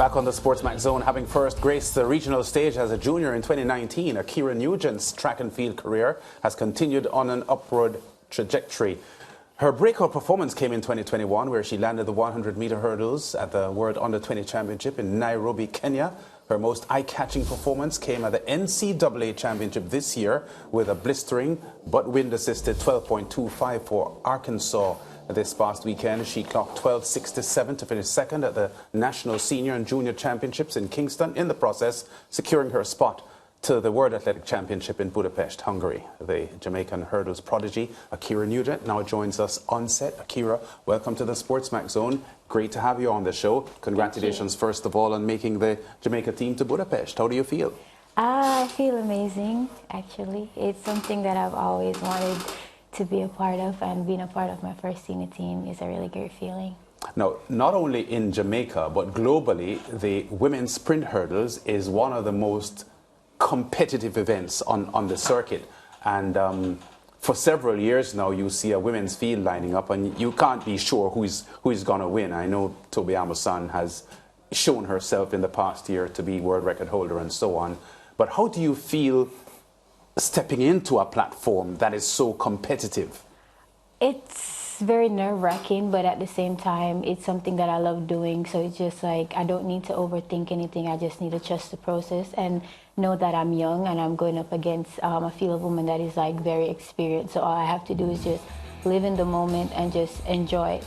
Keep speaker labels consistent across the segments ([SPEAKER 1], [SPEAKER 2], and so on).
[SPEAKER 1] Back on the SportsMax Zone, having first graced the regional stage as a junior in 2019, Ackera Nugent's track and field career has continued on an upward trajectory. Her breakout performance came in 2021, where she landed the 100-meter hurdles at the World Under-20 Championship in Nairobi, Kenya. Her most eye-catching performance came at the NCAA Championship this year with a blistering but wind-assisted 12.25 for Arkansas. This past weekend, she clocked 12.67 to finish second at the National Senior and Junior Championships in Kingston, in the process securing her spot to the World Athletic Championship in Budapest, Hungary. The Jamaican hurdles prodigy, Ackera Nugent, now joins us on set. Ackera, welcome to the SportsMax Zone. Great to have you on the show. Congratulations, first of all, on making the Jamaica team to Budapest. How do you feel?
[SPEAKER 2] I feel amazing, actually. It's something that I've always wanted to be a part of, and being a part of my first senior team is a really great feeling.
[SPEAKER 1] Now, not only in Jamaica, but globally, the women's sprint hurdles is one of the most competitive events on the circuit. And for several years now, you see a women's field lining up, and you can't be sure who's going to win. I know Toby Amusan has shown herself in the past year to be world record holder and so on. But how do you feel stepping into a platform that is so competitive?
[SPEAKER 2] It's very nerve-wracking, but at the same time, it's something that I love doing. So it's just like, I don't need to overthink anything. I just need to trust the process and know that I'm young and I'm going up against a field of women that is like very experienced. So all I have to do is just live in the moment and just enjoy it.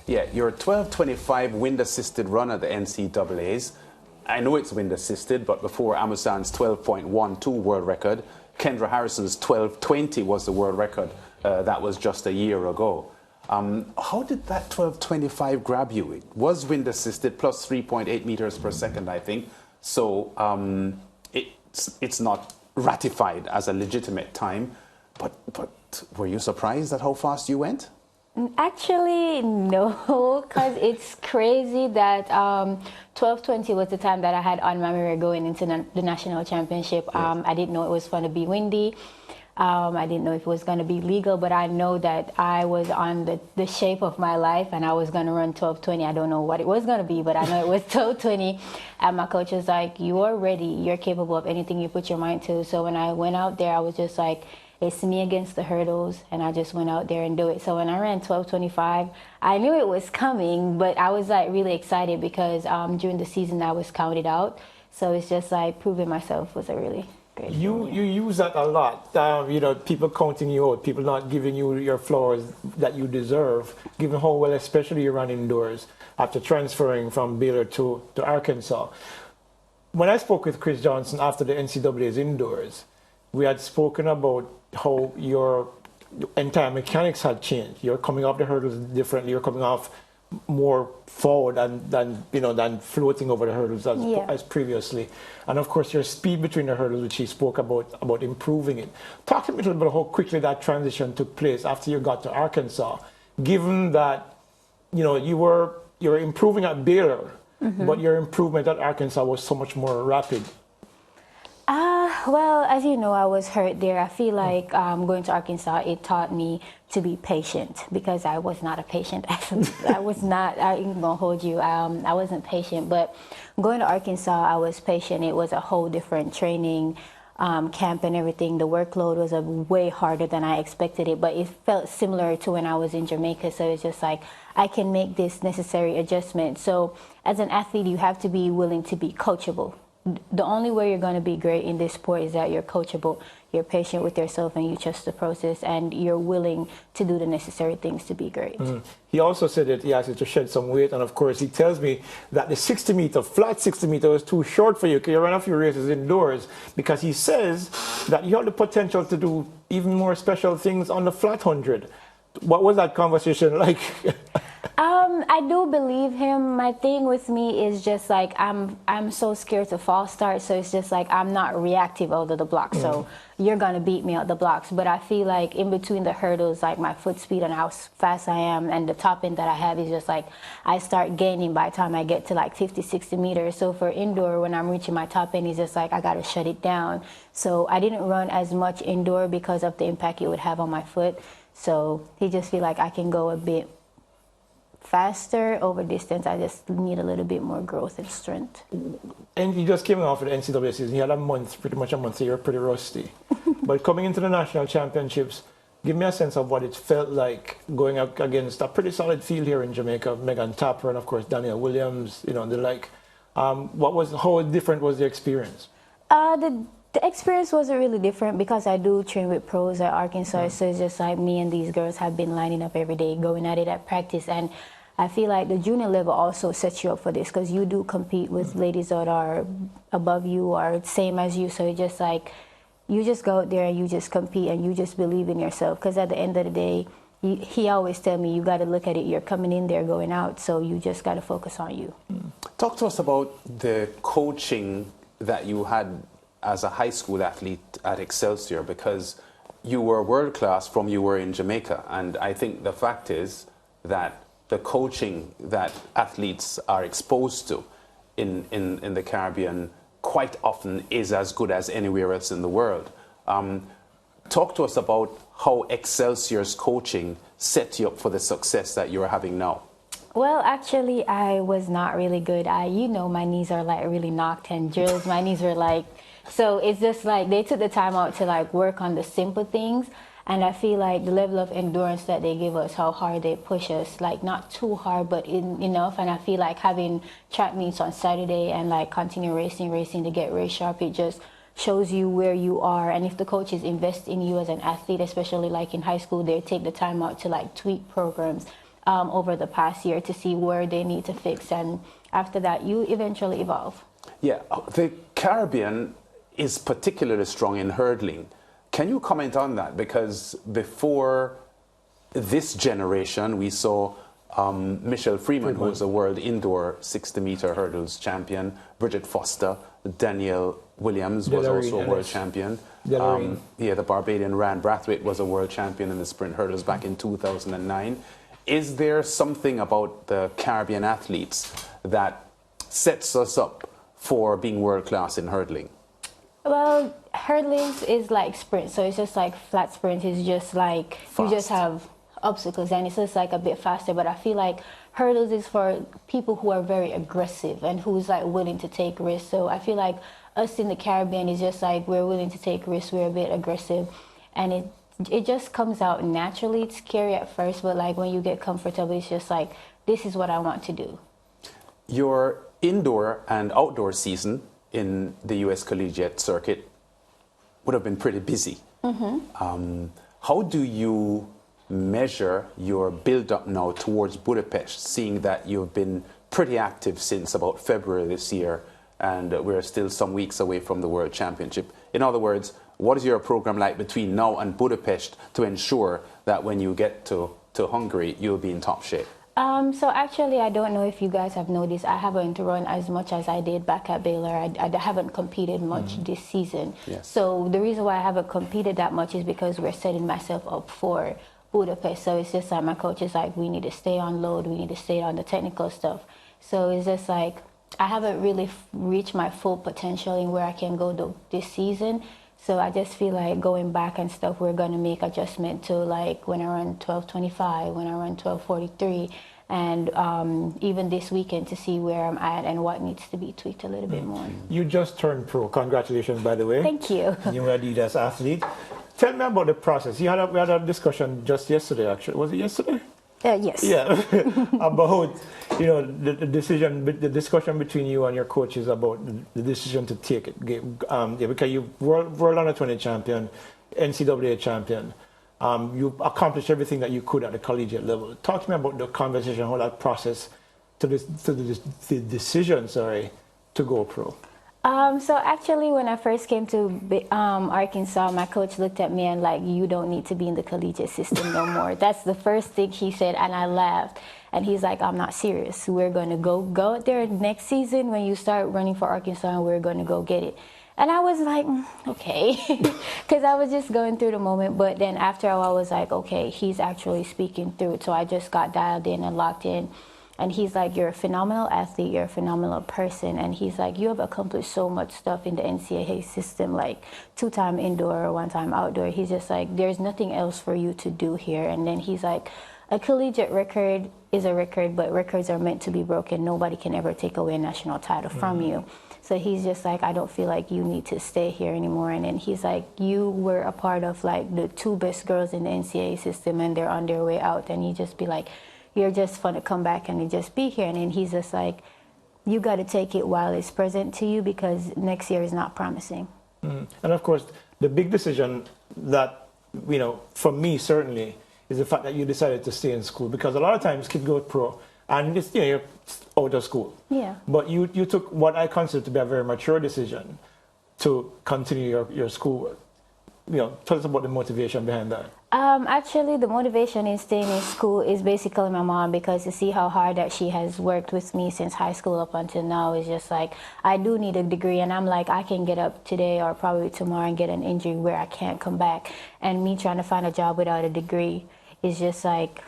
[SPEAKER 1] Yeah, your 12.25 wind-assisted run at the NCAAs. I know it's wind-assisted, but before Amusan's 12.12 world record, Kendra Harrison's 12.20 was the world record. That was just a year ago. How did that 12.25 grab you? It was wind-assisted, plus 3.8 meters per second, I think. So it's not ratified as a legitimate time. But were you surprised at how fast you went?
[SPEAKER 2] Actually, no, because it's crazy that 12:20 was the time that I had on my mirror going into the national championship.
[SPEAKER 1] Yes.
[SPEAKER 2] I didn't know it was going to be windy. I didn't know if it was going to be legal, but I know that I was on the shape of my life and I was going to run 12:20. I don't know what it was going to be, but I know it was 12:20. And my coach was like, you are ready. You're capable of anything you put your mind to. So when I went out there, I was just like, it's me against the hurdles, and I just went out there and do it. So when I ran 12.25, I knew it was coming, but I was like really excited because during the season I was counted out. So it's just like proving myself was a really great feeling.
[SPEAKER 3] You use that a lot. You know, people counting you out, people not giving you your flowers that you deserve, given how well, especially you run indoors after transferring from Baylor to Arkansas. When I spoke with Chris Johnson after the NCAA's indoors, we had spoken about how your entire mechanics had changed. You're coming off the hurdles differently. You're coming off more forward than floating over the hurdles as previously. And of course, your speed between the hurdles, which he spoke about improving it. Talk to me a little bit about how quickly that transition took place after you got to Arkansas, given that you were improving at Baylor, but your improvement at Arkansas was so much more rapid.
[SPEAKER 2] Well, as you know, I was hurt there. I feel like going to Arkansas, it taught me to be patient because I was not a patient. I was not, I'm going to hold you, I wasn't patient. But going to Arkansas, I was patient. It was a whole different training camp and everything. The workload was way harder than I expected it, but it felt similar to when I was in Jamaica. So it's just like, I can make this necessary adjustment. So as an athlete, you have to be willing to be coachable. The only way you're going to be great in this sport is that you're coachable, you're patient with yourself, and you trust the process, and you're willing to do the necessary things to be great.
[SPEAKER 3] He also said that he asked you to shed some weight, and of course he tells me that the 60-meter, flat 60-meter was too short for you. Can you run a few races indoors? Because he says that you have the potential to do even more special things on the flat 100. What was that conversation like?
[SPEAKER 2] I do believe him. My thing with me is just like I'm so scared to false start, so it's just like I'm not reactive out of the blocks. So you're gonna beat me out the blocks. But I feel like in between the hurdles, like my foot speed and how fast I am, and the top end that I have is just like I start gaining by the time I get to like 50, 60 meters. So for indoor, when I'm reaching my top end, it's just like I gotta shut it down. So I didn't run as much indoor because of the impact it would have on my foot. So he just feel like I can go a bit faster over distance. I just need a little bit more growth and strength.
[SPEAKER 3] And you just came off of the NCAA season. You had a month, pretty much a month, so you're pretty rusty. But coming into the national championships, give me a sense of what it felt like going up against a pretty solid field here in Jamaica, Megan Tapper and, of course, Danielle Williams, you know, the like. How different was the experience?
[SPEAKER 2] The experience wasn't really different because I do train with pros at Arkansas, so it's just like me and these girls have been lining up every day, going at it at practice, and I feel like the junior level also sets you up for this because you do compete with ladies that are above you or same as you, so it's just like you just go out there and you just compete and you just believe in yourself because at the end of the day, he always tell me you got to look at it, you're coming in there, going out, so you just got to focus on you.
[SPEAKER 1] Talk to us about the coaching that you had as a high school athlete at Excelsior, because you were world class from you were in Jamaica, and I think the fact is that the coaching that athletes are exposed to in the Caribbean quite often is as good as anywhere else in the world. Talk to us about how Excelsior's coaching set you up for the success that you're having now.
[SPEAKER 2] Well, actually, I was not really good. My knees are like really knocked, and drills, my knees were like, so it's just like they took the time out to like work on the simple things. And I feel like the level of endurance that they give us, how hard they push us, like not too hard, but enough. And I feel like having track meets on Saturday and like continue racing to get race sharp, it just shows you where you are. And if the coaches invest in you as an athlete, especially like in high school, they take the time out to like tweak programs over the past year to see where they need to fix. And after that, you eventually evolve.
[SPEAKER 1] Yeah, the Caribbean is particularly strong in hurdling. Can you comment on that? Because before this generation, we saw Michelle Freeman, who was a world indoor 60-meter hurdles champion, Bridget Foster, Danielle Williams was also a world champion. The Barbadian Rand Brathwaite was a world champion in the sprint hurdles back in 2009. Is there something about the Caribbean athletes that sets us up for being world class in hurdling?
[SPEAKER 2] Well, hurdling is like sprint, so it's just like flat sprint is just like fast. You just have obstacles and it's just like a bit faster, but I feel like hurdles is for people who are very aggressive and who's like willing to take risks. So I feel like us in the Caribbean is just like we're willing to take risks, we're a bit aggressive, and it just comes out naturally. It's scary at first, but like when you get comfortable, it's just like, this is what I want to do.
[SPEAKER 1] Your indoor and outdoor season in the U.S. collegiate circuit would have been pretty busy. How do you measure your build-up now towards Budapest, seeing that you've been pretty active since about February this year, and we're still some weeks away from the World Championship? In other words, what is your program like between now and Budapest to ensure that when you get to Hungary, you'll be in top shape?
[SPEAKER 2] So actually, I don't know if you guys have noticed, I haven't run as much as I did back at Baylor. I haven't competed much this season.
[SPEAKER 1] Yes.
[SPEAKER 2] So the reason why I haven't competed that much is because we're setting myself up for Budapest. So it's just like my coach is like, we need to stay on load, we need to stay on the technical stuff. So it's just like, I haven't really reached my full potential in where I can go this season. So I just feel like going back and stuff, we're going to make adjustment to like when I run 12:25, when I run 12:43, and even this weekend to see where I'm at and what needs to be tweaked a little bit more.
[SPEAKER 3] You just turned pro. Congratulations, by the way.
[SPEAKER 2] Thank you.
[SPEAKER 3] You're an Adidas athlete. Tell me about the process. We had a discussion just yesterday, actually. Was it yesterday?
[SPEAKER 2] Yes.
[SPEAKER 3] Yeah, about the discussion between you and your coaches about the decision to take it. Because you world under 20 champion, NCAA champion, you accomplished everything that you could at the collegiate level. Talk to me about the conversation, how that process to the decision, to go pro.
[SPEAKER 2] So actually, when I first came to Arkansas, my coach looked at me and like, you don't need to be in the collegiate system no more. That's the first thing he said, and I laughed. And he's like, I'm not serious. We're going to go out there next season when you start running for Arkansas, and we're going to go get it. And I was like, okay, because I was just going through the moment. But then after a while, I was like, okay, he's actually speaking through it. So I just got dialed in and locked in. And he's like, you're a phenomenal athlete, you're a phenomenal person. And he's like, you have accomplished so much stuff in the NCAA system, like 2-time indoor, 1-time outdoor. He's just like, there's nothing else for you to do here. And then he's like, a collegiate record is a record, but records are meant to be broken. Nobody can ever take away a national title from you. So he's just like, I don't feel like you need to stay here anymore. And then he's like, you were a part of like the 2 best girls in the NCAA system, and they're on their way out. And he just be like, you're just fun to come back and just be here. And then he's just like, you got to take it while it's present to you, because next year is not promising.
[SPEAKER 3] And of course, the big decision that, you know, for me certainly, is the fact that you decided to stay in school, because a lot of times kids go pro and it's, you know, you're out of school.
[SPEAKER 2] Yeah.
[SPEAKER 3] But you took what I consider to be a very mature decision to continue your schoolwork. You know, tell us about the motivation behind that.
[SPEAKER 2] Actually, the motivation in staying in school is basically my mom, because to see how hard that she has worked with me since high school up until now is just like, I do need a degree, and I'm like, I can get up today or probably tomorrow and get an injury where I can't come back. And me trying to find a job without a degree is just like,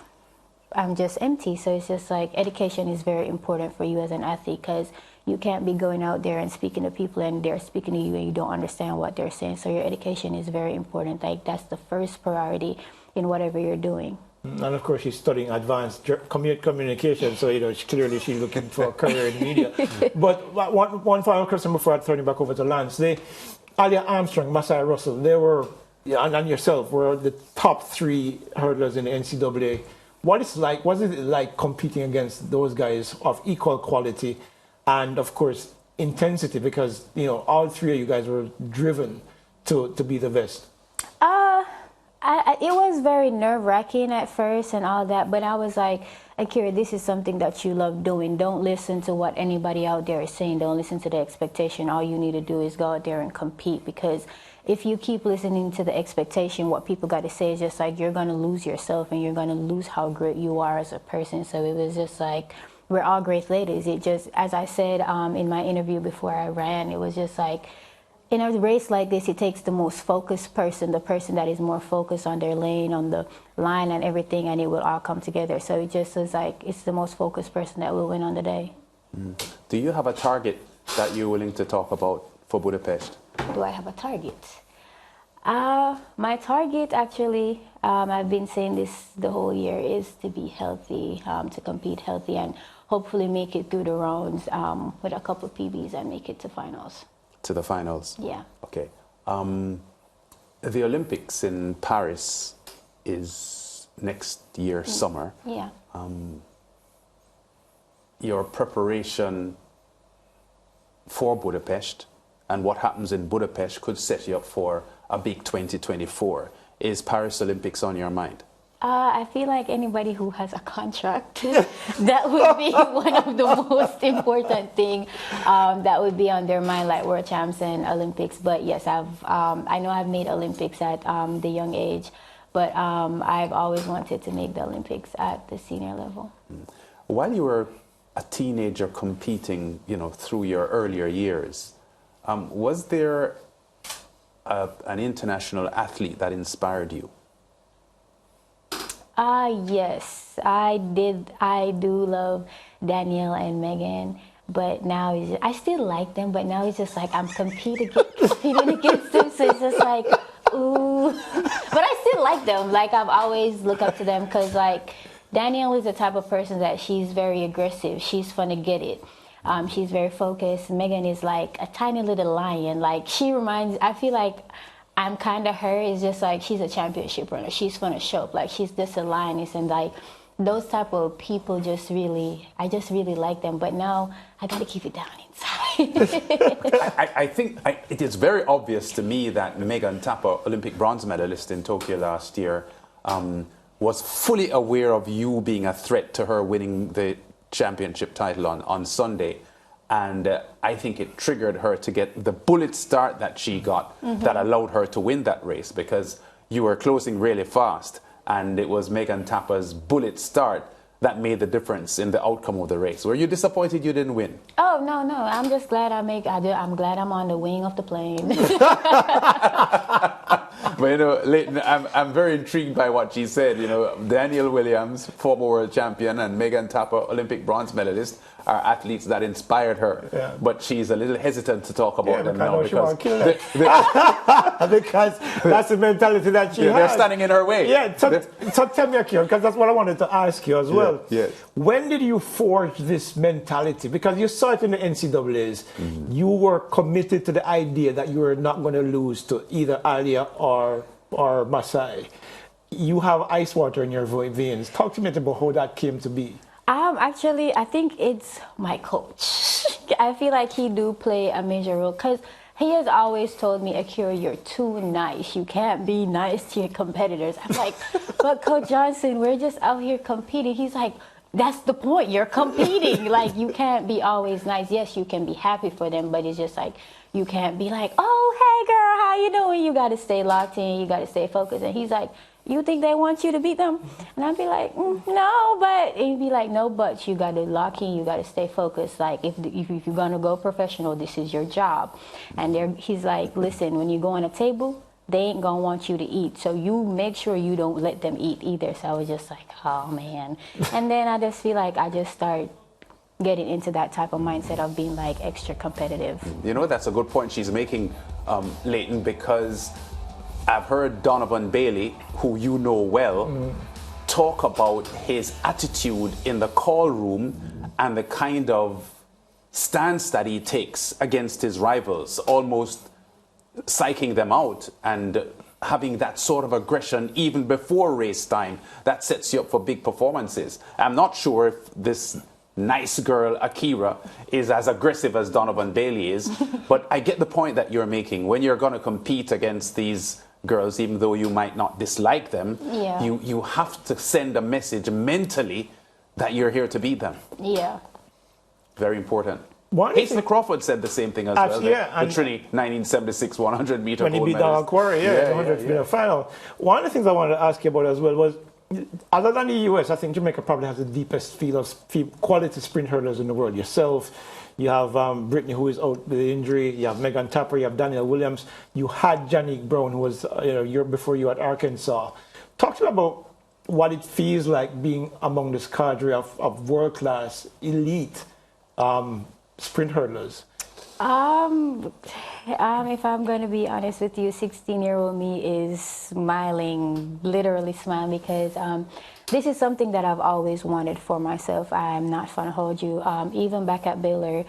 [SPEAKER 2] I'm just empty. So it's just like, education is very important for you as an athlete, because you can't be going out there and speaking to people and they're speaking to you and you don't understand what they're saying. So your education is very important. Like, that's the first priority in whatever you're doing.
[SPEAKER 3] And of course, she's studying advanced communication, so, you know, clearly she's looking for a career in media. But one final question before I turn it back over to Lance. Alia Armstrong, Masai Russell, they were, and yourself, were the top 3 hurdlers in the NCAA. What is it like competing against those guys of equal quality and, of course, intensity? Because, you know, all 3 of you guys were driven to be the best.
[SPEAKER 2] It was very nerve-wracking at first and all that, but I was like, Ackera, this is something that you love doing. Don't listen to what anybody out there is saying. Don't listen to the expectation. All you need to do is go out there and compete, because if you keep listening to the expectation, what people got to say is just like, you're going to lose yourself and you're going to lose how great you are as a person. So it was just like, we're all great ladies. It just, as I said in my interview before I ran, it was just like, in a race like this, it takes the most focused person, the person that is more focused on their lane, on the line and everything, and it will all come together. So it just is like, it's the most focused person that will win on the day.
[SPEAKER 1] Do you have a target that you're willing to talk about for Budapest?
[SPEAKER 2] Do I have a target? My target, actually, I've been saying this the whole year, is to be healthy, to compete healthy, and hopefully make it through the rounds with a couple of PBs and make it to finals.
[SPEAKER 1] To the finals?
[SPEAKER 2] Yeah.
[SPEAKER 1] Okay. The Olympics in Paris is next year, summer.
[SPEAKER 2] Yeah.
[SPEAKER 1] Your preparation for Budapest and what happens in Budapest could set you up for a big 2024. Is Paris Olympics on your mind?
[SPEAKER 2] I feel like anybody who has a contract, that would be one of the most important thing that would be on their mind, like world champs and Olympics. But yes, I know I've made Olympics at the young age, but I've always wanted to make the Olympics at the senior level.
[SPEAKER 1] While you were a teenager competing, you know, through your earlier years, was there an international athlete that inspired you?
[SPEAKER 2] Yes, I did. I do love Danielle and Megan, but now I still like them, but now it's just like I'm competing against them, so it's just like, ooh. But I still like them. Like, I've always looked up to them, because like Danielle is the type of person that she's very aggressive. She's fun to get it. She's very focused. Megan is like a tiny little lion. Like, I feel like I'm kind of her. It's just like, she's a championship runner. She's fun to show up. Like, she's just a lioness, and like those type of people I just really like them. But now I got to keep it down inside.
[SPEAKER 1] I think it is very obvious to me that Megan Tapper, Olympic bronze medalist in Tokyo last year, was fully aware of you being a threat to her winning the championship title on Sunday. And I think it triggered her to get the bullet start that she got, that allowed her to win that race, because you were closing really fast, and it was Megan Tapper's bullet start that made the difference in the outcome of the race. Were you disappointed you didn't win?
[SPEAKER 2] Oh, no. I'm just glad I'm glad I'm on the wing of the plane.
[SPEAKER 1] But, you know, Leighton, I'm very intrigued by what she said. You know, Danielle Williams, former world champion, and Megan Tapper, Olympic bronze medalist, are athletes that inspired her.
[SPEAKER 3] Yeah.
[SPEAKER 1] But she's a little hesitant to talk about them now
[SPEAKER 3] because
[SPEAKER 1] because
[SPEAKER 3] because that's the mentality that she has.
[SPEAKER 1] they're standing in her way.
[SPEAKER 3] Yeah, so tell me, Ackera, because that's what I wanted to ask you as well.
[SPEAKER 1] yes.
[SPEAKER 3] When did you forge this mentality? Because you saw it in the NCAAs. You were committed to the idea that you were not going to lose to either Alia or Masai. You have ice water in your veins. Talk to me about how that came to be.
[SPEAKER 2] Actually, I think it's my coach. I feel like he do play a major role because he has always told me, Ackera, you're too nice. You can't be nice to your competitors. I'm like, but Coach Johnson, we're just out here competing. He's like, that's the point. You're competing. Like, you can't be always nice. Yes, you can be happy for them, but it's just like, you can't be like, oh, hey, girl, how you doing? You got to stay locked in. You got to stay focused. And he's like, you think they want you to beat them? And I'd be like, no, but he'd be like, no, but you got to lock in. You got to stay focused. Like, if you're going to go professional, this is your job. And he's like, listen, when you go on a table, they ain't going to want you to eat. So you make sure you don't let them eat either. So I was just like, oh, man. And then I just feel like I just start getting into that type of mindset of being like extra competitive.
[SPEAKER 1] You know, that's a good point she's making, Leighton, because I've heard Donovan Bailey, who you know well, talk about his attitude in the call room and the kind of stance that he takes against his rivals, almost psyching them out and having that sort of aggression even before race time. That sets you up for big performances. I'm not sure if this nice girl Ackera is as aggressive as Donovan Bailey is, but I get the point that you're making. When you're going to compete against these girls, even though you might not dislike them, you have to send a message mentally that you're here to beat them.
[SPEAKER 2] Yeah.
[SPEAKER 1] Very important. Hasten Crawford said the same thing as well. The Trinity 1976 100 meter
[SPEAKER 3] when he beat Donald Quarry, the 100 meter final. One of the things I wanted to ask you about as well was, other than the US, I think Jamaica probably has the deepest field of quality sprint hurdlers in the world. Yourself, you have Brittany, who is out with the injury. You have Megan Tapper. You have Danielle Williams. You had Janique Brown, who was year before you at Arkansas. Talk to me about what it feels like being among this cadre of world-class, elite sprint hurdlers.
[SPEAKER 2] If I'm going to be honest with you, 16-year-old me is smiling, literally smiling, because this is something that I've always wanted for myself. I'm not going to hold you. Even back at Baylor,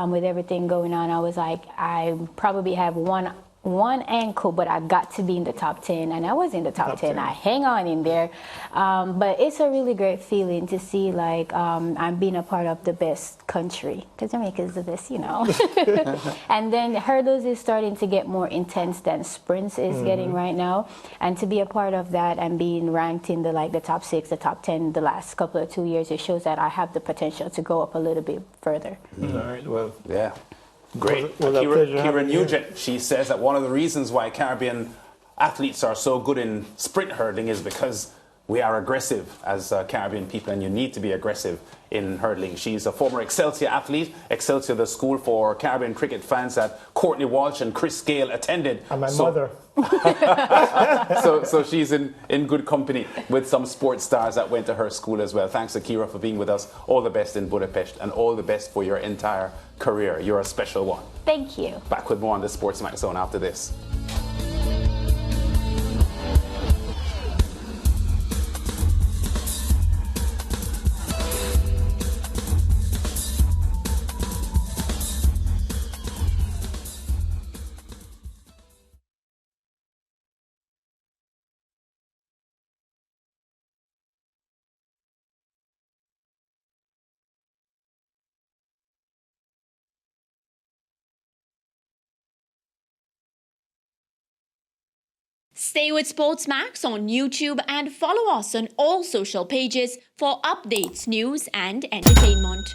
[SPEAKER 2] with everything going on, I was like, I probably have one ankle, but I got to be in the top 10, and I was in the top 10. I hang on in there. But it's a really great feeling to see, like, I'm being a part of the best country, because Jamaica is the best, you know. And then hurdles is starting to get more intense than sprints is getting right now. And to be a part of that and being ranked in the top 6, the top 10 the last couple of 2 years, it shows that I have the potential to go up a little bit further.
[SPEAKER 3] All right, well,
[SPEAKER 1] yeah. Great. Ackera Nugent, she says that one of the reasons why Caribbean athletes are so good in sprint hurdling is because we are aggressive as Caribbean people, and you need to be aggressive in hurdling. She's a former Excelsior athlete. Excelsior, the school for Caribbean cricket fans that Courtney Walsh and Chris Gale attended.
[SPEAKER 3] And my mother.
[SPEAKER 1] So she's in good company with some sports stars that went to her school as well. Thanks, Ackera, for being with us. All the best in Budapest, and all the best for your entire career. You're a special one.
[SPEAKER 2] Thank you.
[SPEAKER 1] Back with more on the SportsMax Zone after this.
[SPEAKER 4] Stay with SportsMax on YouTube and follow us on all social pages for updates, news and entertainment.